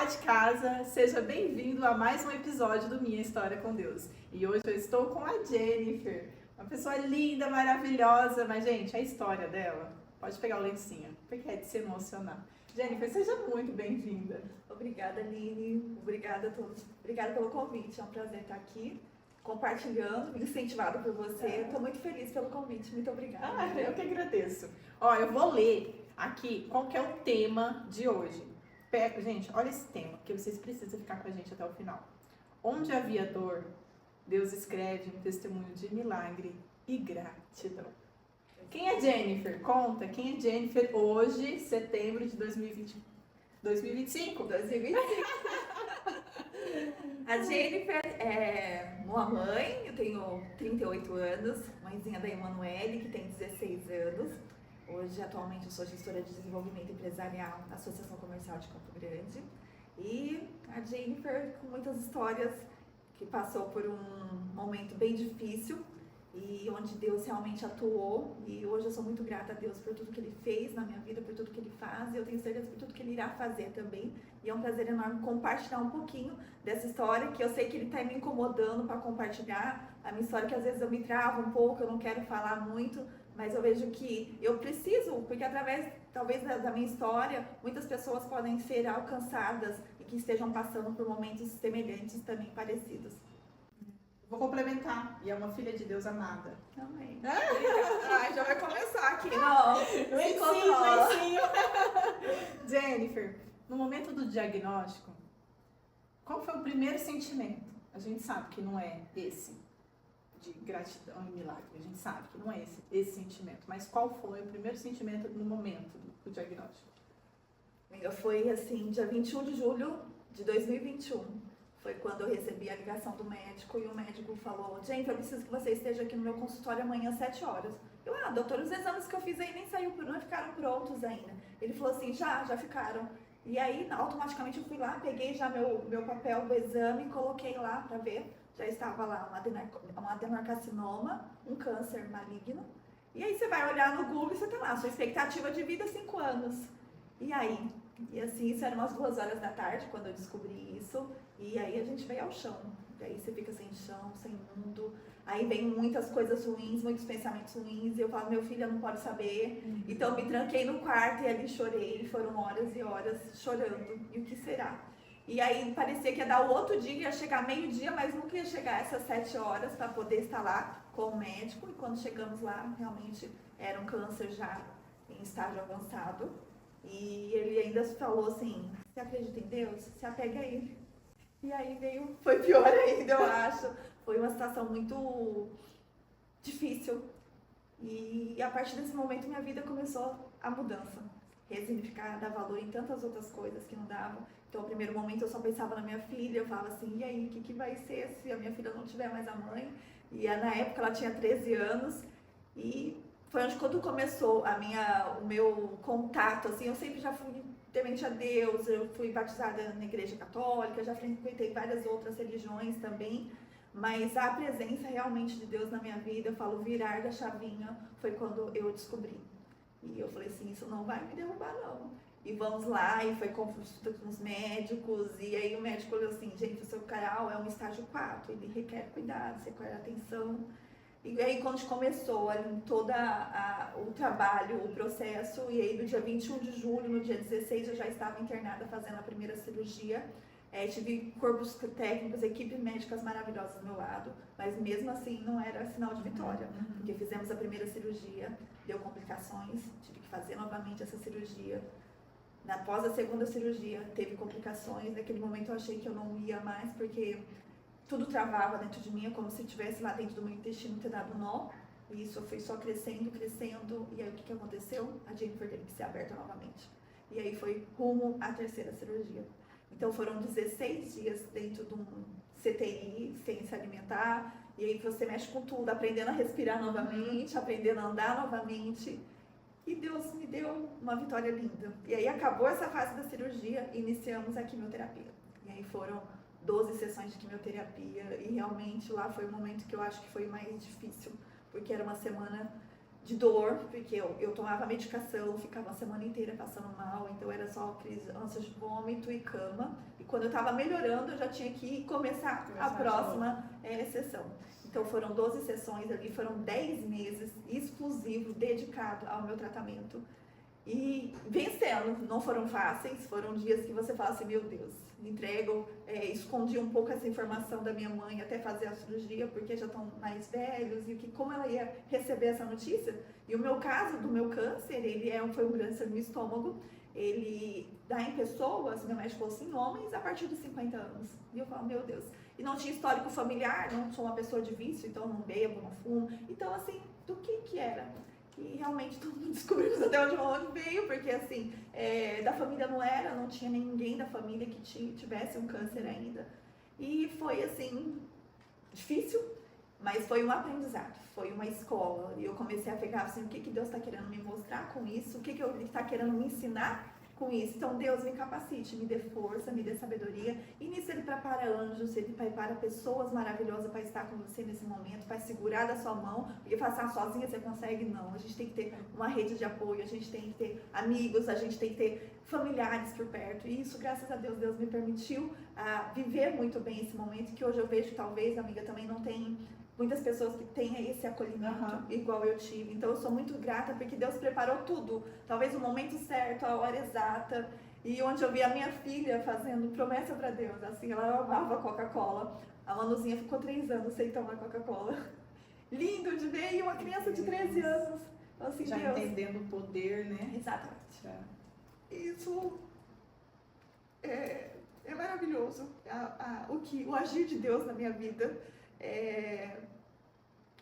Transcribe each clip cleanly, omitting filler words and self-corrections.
de casa, seja bem-vindo a mais um episódio do Minha História com Deus. E hoje eu estou com a Jennifer, uma pessoa linda, maravilhosa, mas gente, a história dela, pode pegar o lencinho, porque é de se emocionar. Jennifer, seja muito bem-vinda. Obrigada, Aline, obrigada a todos, obrigada pelo convite, é um prazer estar aqui, compartilhando, incentivado por você, estou muito feliz pelo convite, muito obrigada. Eu que agradeço. Ó, eu vou ler aqui qual que é o tema de hoje. Gente, olha esse tema, que vocês precisam ficar com a gente até o final. Onde havia dor, Deus escreve um testemunho de milagre e gratidão. Quem é Jennifer? Conta, quem é Jennifer hoje, setembro de 2025? 2025. A Jennifer é uma mãe, eu tenho 38 anos, mãezinha da Emanuele, que tem 16 anos. Hoje, atualmente, eu sou gestora de desenvolvimento empresarial da Associação Comercial de Campo Grande. E a Jennifer, com muitas histórias, que passou por um momento bem difícil e onde Deus realmente atuou. E hoje eu sou muito grata a Deus por tudo que Ele fez na minha vida, por tudo que Ele faz. E eu tenho certeza por tudo que Ele irá fazer também. E é um prazer enorme compartilhar um pouquinho dessa história, que eu sei que Ele está me incomodando para compartilhar. A minha história que às vezes eu me travo um pouco, eu não quero falar muito, mas eu vejo que eu preciso, porque através, talvez, da minha história, muitas pessoas podem ser alcançadas e que estejam passando por momentos semelhantes, também parecidos. Vou complementar, e é uma filha de Deus amada. Amém. Já vai começar aqui, não. Lencinho. Jennifer, no momento do diagnóstico, qual foi o primeiro sentimento? A gente sabe que não é esse de gratidão e milagre, a gente sabe que não é esse sentimento, mas qual foi o primeiro sentimento no momento do diagnóstico? Foi assim, dia 21 de julho de 2021, foi quando eu recebi a ligação do médico e o médico falou: gente, eu preciso que você esteja aqui no meu consultório amanhã às 7 horas. Eu, doutor, os exames que eu fiz aí nem não ficaram prontos ainda. Ele falou assim: já ficaram. E aí, automaticamente eu fui lá, peguei já meu papel do exame, coloquei lá para ver. Já estava lá um adenocarcinoma, um câncer maligno. E aí você vai olhar no Google e você tá lá, sua expectativa de vida é 5 anos. E aí? E assim, isso era umas 2 horas da tarde quando eu descobri isso. E aí a gente veio ao chão. E aí você fica sem chão, sem mundo. Aí vem muitas coisas ruins, muitos pensamentos ruins. E eu falo: meu filho não pode saber. Então eu me tranquei no quarto e ali chorei. Foram horas e horas chorando. E o que será? E aí parecia que ia dar o outro dia, ia chegar meio-dia, mas nunca ia chegar essas 7 horas para poder estar lá com o médico. E quando chegamos lá, realmente era um câncer já em estágio avançado. E ele ainda falou assim: você acredita em Deus? Se apega a Ele. E aí foi pior ainda, eu acho. Foi uma situação muito difícil. E a partir desse momento minha vida começou a mudança. Resignificar, dar valor em tantas outras coisas que não davam. Então, no primeiro momento eu só pensava na minha filha, eu falava assim: e aí, o que vai ser se a minha filha não tiver mais a mãe? E na época ela tinha 13 anos e foi onde, quando começou o meu contato, assim, eu sempre já fui temente a Deus, eu fui batizada na igreja católica, já frequentei várias outras religiões também, mas a presença realmente de Deus na minha vida, eu falo, virar da chavinha, foi quando eu descobri. E eu falei assim: isso não vai me derrubar, não. E vamos lá, e foi consulta com os médicos, e aí o médico falou assim: gente, o seu canal é um estágio 4, ele requer cuidado, requer atenção. E aí quando começou ali todo o trabalho, o processo, e aí no dia 21 de julho, no dia 16, eu já estava internada fazendo a primeira cirurgia. Tive corpos técnicos, equipes médicas maravilhosas do meu lado, mas mesmo assim não era sinal de vitória, porque fizemos a primeira cirurgia, deu complicações, tive que fazer novamente essa cirurgia. Após a segunda cirurgia, teve complicações. Naquele momento eu achei que eu não ia mais, porque tudo travava dentro de mim, como se tivesse lá dentro do meu intestino ter dado nó. E isso foi só crescendo. E aí o que aconteceu? A Jennifer teve que ser aberta novamente. E aí foi rumo à terceira cirurgia. Então foram 16 dias dentro de um CTI, sem se alimentar. E aí você mexe com tudo, aprendendo a respirar novamente, aprendendo a andar novamente. E Deus me deu uma vitória linda. E aí acabou essa fase da cirurgia e iniciamos a quimioterapia. E aí foram 12 sessões de quimioterapia e realmente lá foi o momento que eu acho que foi mais difícil, porque era uma semana de dor, porque eu tomava medicação, ficava a semana inteira passando mal, então era só aqueles ânsias de vômito e cama. E quando eu estava melhorando, eu já tinha que começar a próxima sessão. Então foram 12 sessões ali, foram 10 meses exclusivos, dedicados ao meu tratamento. E vencendo, não foram fáceis, foram dias que você fala assim, meu Deus, me entrego, escondi um pouco essa informação da minha mãe até fazer a cirurgia, porque já estão mais velhos, e como ela ia receber essa notícia. E o meu caso do meu câncer, foi um câncer no estômago, ele dá em pessoas, meu médico falou assim, homens a partir dos 50 anos. E eu falo, meu Deus, e não tinha histórico familiar, não sou uma pessoa de vício, então não bebo, não fumo, então assim, do que era? E realmente todo mundo descobriu até onde veio, porque assim, da família não tinha ninguém da família que tivesse um câncer ainda. E foi assim, difícil, mas foi um aprendizado, foi uma escola. E eu comecei a pegar assim, o que Deus está querendo me mostrar com isso, o que Ele está querendo me ensinar com isso. Então Deus me capacite, me dê força, me dê sabedoria. E nisso Ele prepara anjos, Ele prepara pessoas maravilhosas para estar com você nesse momento, para segurar da sua mão. Porque passar sozinha você consegue? Não. A gente tem que ter uma rede de apoio, a gente tem que ter amigos, a gente tem que ter familiares por perto. E isso, graças a Deus, Deus me permitiu viver muito bem esse momento, que hoje eu vejo que talvez, amiga, também não tem muitas pessoas que têm esse acolhimento igual eu tive. Então eu sou muito grata porque Deus preparou tudo. Talvez o momento certo, a hora exata. E onde eu vi a minha filha fazendo promessa para Deus. Assim, ela amava Coca-Cola. A Manuzinha ficou 3 anos sem tomar Coca-Cola. Lindo de ver, e uma criança de 13 anos. Então, assim, já Deus, entendendo o poder, né? Exatamente. Já. Isso é maravilhoso. O agir de Deus na minha vida.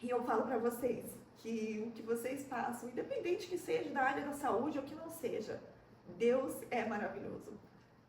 E eu falo para vocês que o que vocês passam, independente que seja da área da saúde ou que não seja, Deus é maravilhoso.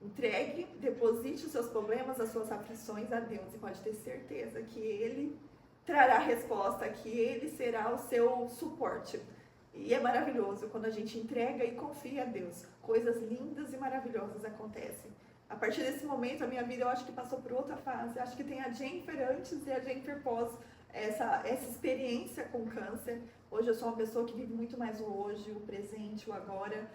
Entregue, deposite os seus problemas, as suas aflições a Deus e pode ter certeza que Ele trará a resposta, que Ele será o seu suporte. E é maravilhoso quando a gente entrega e confia a Deus. Coisas lindas e maravilhosas acontecem. A partir desse momento, a minha vida, eu acho que passou por outra fase. Eu acho que tem a Jennifer antes e a Jennifer pós essa experiência com câncer. Hoje eu sou uma pessoa que vive muito mais o hoje, o presente, o agora.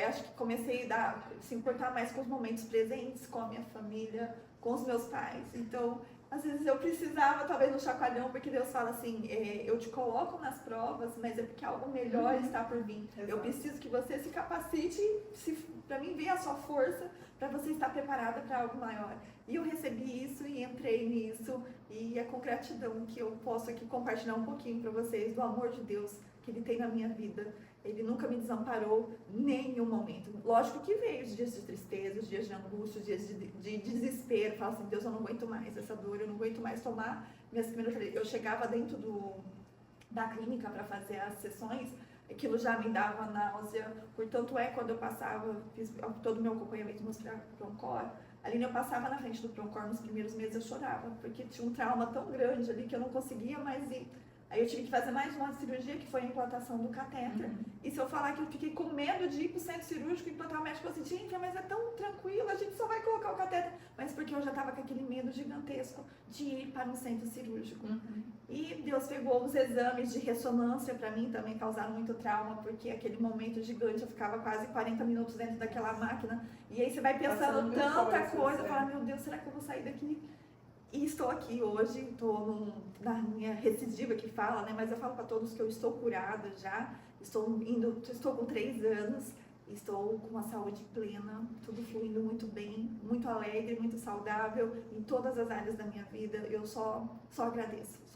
Acho que comecei a se importar mais com os momentos presentes, com a minha família, com os meus pais. Então, às vezes eu precisava, talvez, no chacoalhão, porque Deus fala assim, eu te coloco nas provas, mas é porque algo melhor está por vir. Exato. Eu preciso que você se capacite, para mim ver a sua força, para você estar preparada para algo maior. E eu recebi isso e entrei nisso, e é com gratidão que eu posso aqui compartilhar um pouquinho para vocês do amor de Deus que Ele tem na minha vida. Ele nunca me desamparou em nenhum momento. Lógico que veio os dias de tristeza, os dias de angústia, os dias de desespero. Fala assim, Deus, eu não aguento mais essa dor, eu não aguento mais tomar minhas primeiras... Eu chegava dentro da clínica para fazer as sessões, aquilo já me dava náusea. Portanto, quando eu passava, fiz todo o meu acompanhamento no Proncor, ali eu passava na frente do Proncor nos primeiros meses, eu chorava, porque tinha um trauma tão grande ali que eu não conseguia mais ir. Aí eu tive que fazer mais uma cirurgia, que foi a implantação do catéter. E se eu falar que eu fiquei com medo de ir para o centro cirúrgico e implantar, o médico falou assim, gente, mas é tão tranquilo, a gente só vai colocar o catéter. Mas porque eu já estava com aquele medo gigantesco de ir para um centro cirúrgico. E Deus pegou os exames de ressonância, para mim também causaram muito trauma, porque aquele momento gigante, eu ficava quase 40 minutos dentro daquela máquina. E aí você vai pensando tanta coisa, fala, meu Deus, será que eu vou sair daqui? E estou aqui hoje, estou na minha recidiva que fala, né? Mas eu falo para todos que eu estou curada já, estou com 3 anos, estou com uma saúde plena, tudo fluindo muito bem, muito alegre, muito saudável, em todas as áreas da minha vida. Eu só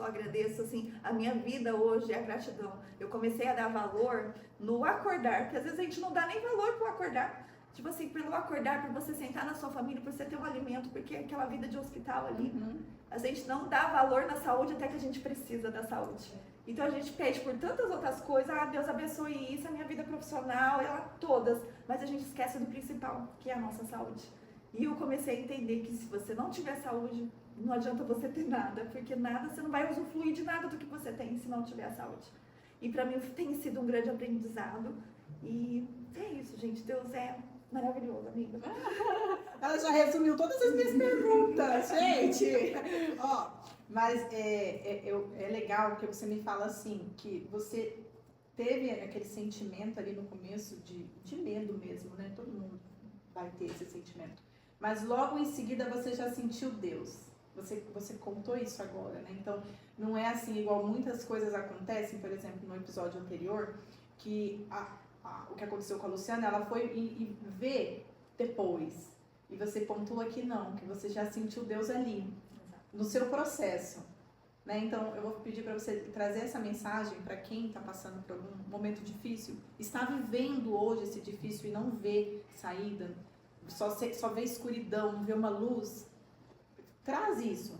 agradeço, assim, a minha vida hoje é a gratidão. Eu comecei a dar valor no acordar, porque às vezes a gente não dá nem valor para o acordar. Tipo assim, pelo acordar, por você sentar na sua família, por você ter um alimento, porque aquela vida de hospital ali, a gente não dá valor na saúde até que a gente precisa da saúde. Então a gente pede por tantas outras coisas, Deus abençoe isso, a minha vida profissional, todas, mas a gente esquece do principal, que é a nossa saúde. E eu comecei a entender que se você não tiver saúde, não adianta você ter nada, porque você não vai usufruir de nada do que você tem se não tiver saúde. E para mim tem sido um grande aprendizado, e é isso, gente, Deus é maravilhoso, amiga. Ela já resumiu todas as minhas perguntas, gente. Ó, mas é legal que você me fala assim, que você teve aquele sentimento ali no começo de medo mesmo, né? Todo mundo vai ter esse sentimento. Mas logo em seguida você já sentiu Deus. Você contou isso agora, né? Então, não é assim, igual muitas coisas acontecem, por exemplo, no episódio anterior, que o que aconteceu com a Luciana, ela foi e vê depois. E você pontua que não, que você já sentiu Deus ali, no seu processo. Né? Então, eu vou pedir para você trazer essa mensagem para quem está passando por algum momento difícil, está vivendo hoje esse difícil e não vê saída, só vê escuridão, não vê uma luz. Traz isso,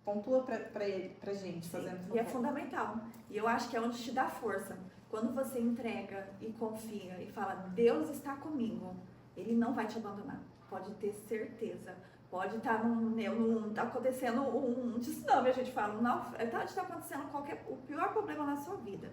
pontua pra gente, fazendo. E é fundamental. E eu acho que é onde te dá força. Quando você entrega e confia e fala, Deus está comigo, Ele não vai te abandonar. Pode ter certeza. Pode estar tá acontecendo um tsunami, a gente fala, pode estar acontecendo o pior problema na sua vida.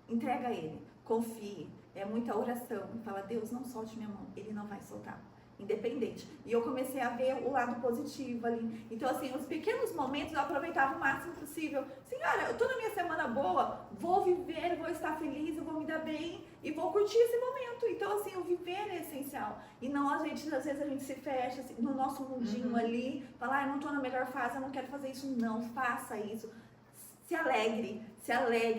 Entrega a Ele, confie, é muita oração. Fala, Deus, não solte minha mão, Ele não vai soltar. Independente. E eu comecei a ver o lado positivo ali. Então, assim, os pequenos momentos eu aproveitava o máximo possível. Senhora, eu tô na minha semana boa, vou viver, vou estar feliz, eu vou me dar bem e vou curtir esse momento. Então, assim, o viver é essencial. E não, às vezes a gente se fecha assim, no nosso mundinho ali, fala, eu não tô na melhor fase, eu não quero fazer isso. Não, faça isso. Se alegre.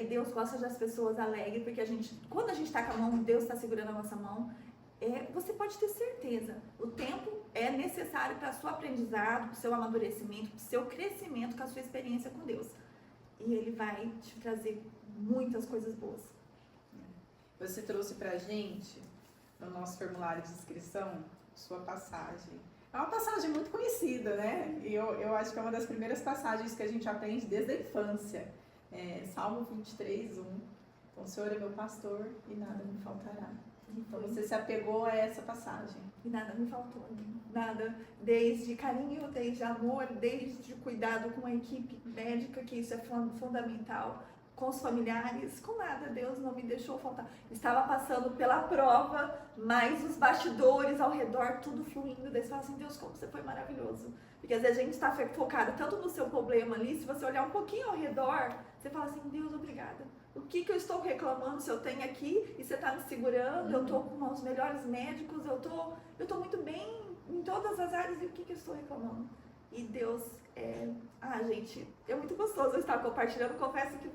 Deus gosta das pessoas alegres, porque quando a gente tá com a mão, Deus está segurando a nossa mão. Você pode ter certeza, o tempo é necessário para o seu aprendizado, para o seu amadurecimento, para o seu crescimento com a sua experiência com Deus. E Ele vai te trazer muitas coisas boas. Você trouxe para a gente, no nosso formulário de inscrição, sua passagem. É uma passagem muito conhecida, né? E eu acho que é uma das primeiras passagens que a gente aprende desde a infância. Salmo 23, 1. Então, o Senhor é meu pastor e nada me faltará. Então você se apegou a essa passagem. E nada me faltou, nada. Desde carinho, desde amor, desde cuidado com a equipe médica, que isso é fundamental, com os familiares, com nada. Deus não me deixou faltar. Estava passando pela prova, mas os bastidores ao redor, tudo fluindo. Daí você fala assim, Deus, como você foi maravilhoso. Porque às vezes a gente está focado tanto no seu problema ali, se você olhar um pouquinho ao redor, você fala assim, Deus, obrigada. O que eu estou reclamando se eu tenho aqui e você está me segurando, eu estou com os melhores médicos, eu tô muito bem em todas as áreas e o que eu estou reclamando? E Deus, gente, é muito gostoso eu estar compartilhando, confesso que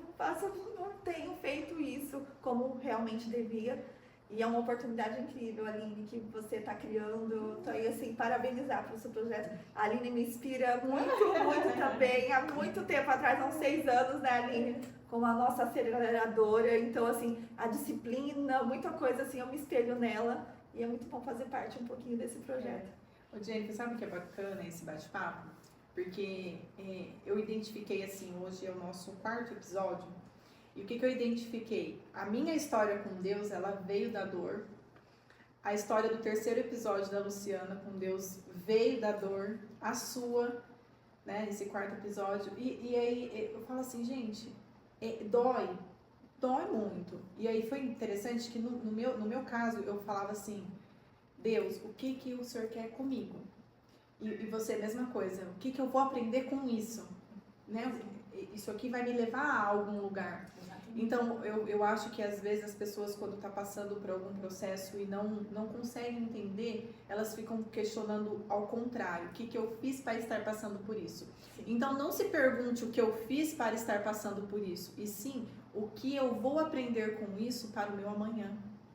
não tenho feito isso como realmente devia. E é uma oportunidade incrível, Aline, que você está criando. Estou aí, assim, parabenizar pelo seu projeto. A Aline me inspira muito também. Há muito tempo atrás, há uns 6 anos, né, Aline? Como a nossa aceleradora. Então, assim, a disciplina, muita coisa, assim, eu me espelho nela. E é muito bom fazer parte um pouquinho desse projeto. Ô, Jennifer, sabe o que é bacana esse bate-papo? Porque eu identifiquei, assim, hoje é o nosso 4º episódio. E o que eu identifiquei? A minha história com Deus, ela veio da dor. A história do 3º episódio da Luciana com Deus veio da dor. A sua, né, esse 4º episódio. E aí eu falo assim, gente, dói muito. E aí foi interessante que no meu caso eu falava assim, Deus, o que o Senhor quer comigo? E você, a mesma coisa, o que eu vou aprender com isso? Né? Isso aqui vai me levar a algum lugar. Então, eu acho que às vezes as pessoas, quando estão passando por algum processo e não conseguem entender, elas ficam questionando ao contrário, o que eu fiz para estar passando por isso. Sim. Então, não se pergunte o que eu fiz para estar passando por isso, e sim, o que eu vou aprender com isso para o meu amanhã.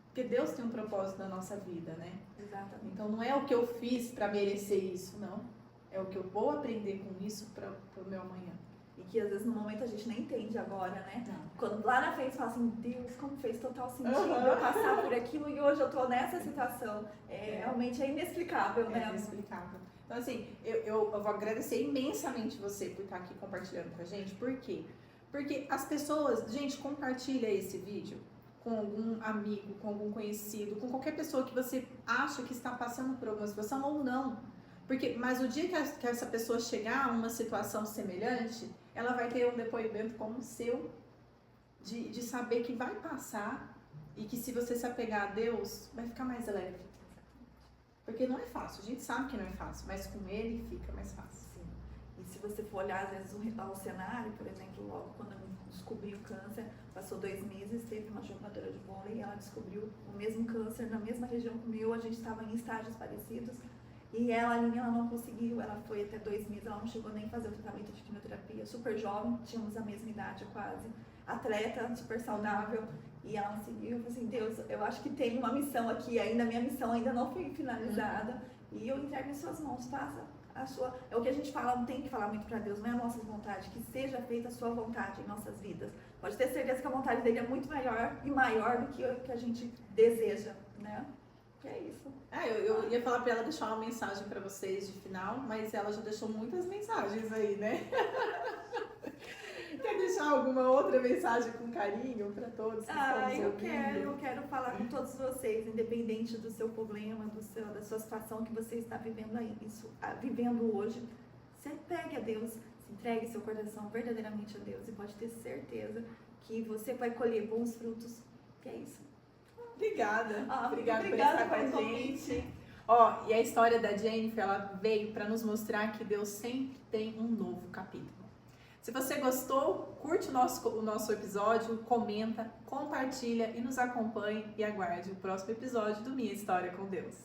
Porque Deus tem um propósito na nossa vida, né? Exatamente. Então, não é o que eu fiz para merecer isso, não. É o que eu vou aprender com isso para o meu amanhã. E que às vezes no momento a gente nem entende agora, né? Não. Quando lá na frente você fala assim, Deus, como fez total sentido eu passar por aquilo e hoje eu tô nessa situação. Realmente é inexplicável, né? É inexplicável. Então, assim, eu vou agradecer imensamente você por estar aqui compartilhando com a gente. Por quê? Porque as pessoas, gente, compartilha esse vídeo com algum amigo, com algum conhecido, com qualquer pessoa que você acha que está passando por alguma situação ou não. Mas o dia que essa pessoa chegar a uma situação semelhante, ela vai ter um depoimento como o seu, de saber que vai passar e que se você se apegar a Deus, vai ficar mais leve. Porque não é fácil, a gente sabe que não é fácil, mas com Ele fica mais fácil. Sim. E se você for olhar, às vezes, ao cenário, por exemplo, logo quando descobriu câncer, passou 2 meses, teve uma jogadora de vôlei e ela descobriu o mesmo câncer na mesma região que o meu, a gente estava em estágios parecidos. E ela, a Aline, ela não conseguiu, ela foi até 2 meses, ela não chegou nem a fazer o tratamento de quimioterapia, super jovem, tínhamos a mesma idade quase, atleta, super saudável, e ela não seguiu. Eu falei assim, Deus, eu acho que tem uma missão aqui, ainda a minha missão ainda não foi finalizada, e eu entrego em suas mãos, faça a sua, é o que a gente fala, não tem que falar muito para Deus, não é a nossa vontade, que seja feita a sua vontade em nossas vidas. Pode ter certeza que a vontade dele é muito maior e maior do que o que a gente deseja, né? Que é isso. Eu ia falar pra ela deixar uma mensagem pra vocês de final, mas ela já deixou muitas mensagens aí, né? Quer deixar alguma outra mensagem com carinho pra todos que estão nos ouvindo? Eu quero falar com todos vocês, independente do seu problema, da sua situação que você está vivendo aí, vivendo hoje. Você pegue a Deus, se entregue seu coração verdadeiramente a Deus e pode ter certeza que você vai colher bons frutos. Que é isso. Obrigada. Obrigada por obrigada estar com a pelo gente. Ó, e a história da Jennifer, ela veio para nos mostrar que Deus sempre tem um novo capítulo. Se você gostou, curte o nosso episódio, comenta, compartilha e nos acompanhe e aguarde o próximo episódio do Minha História com Deus.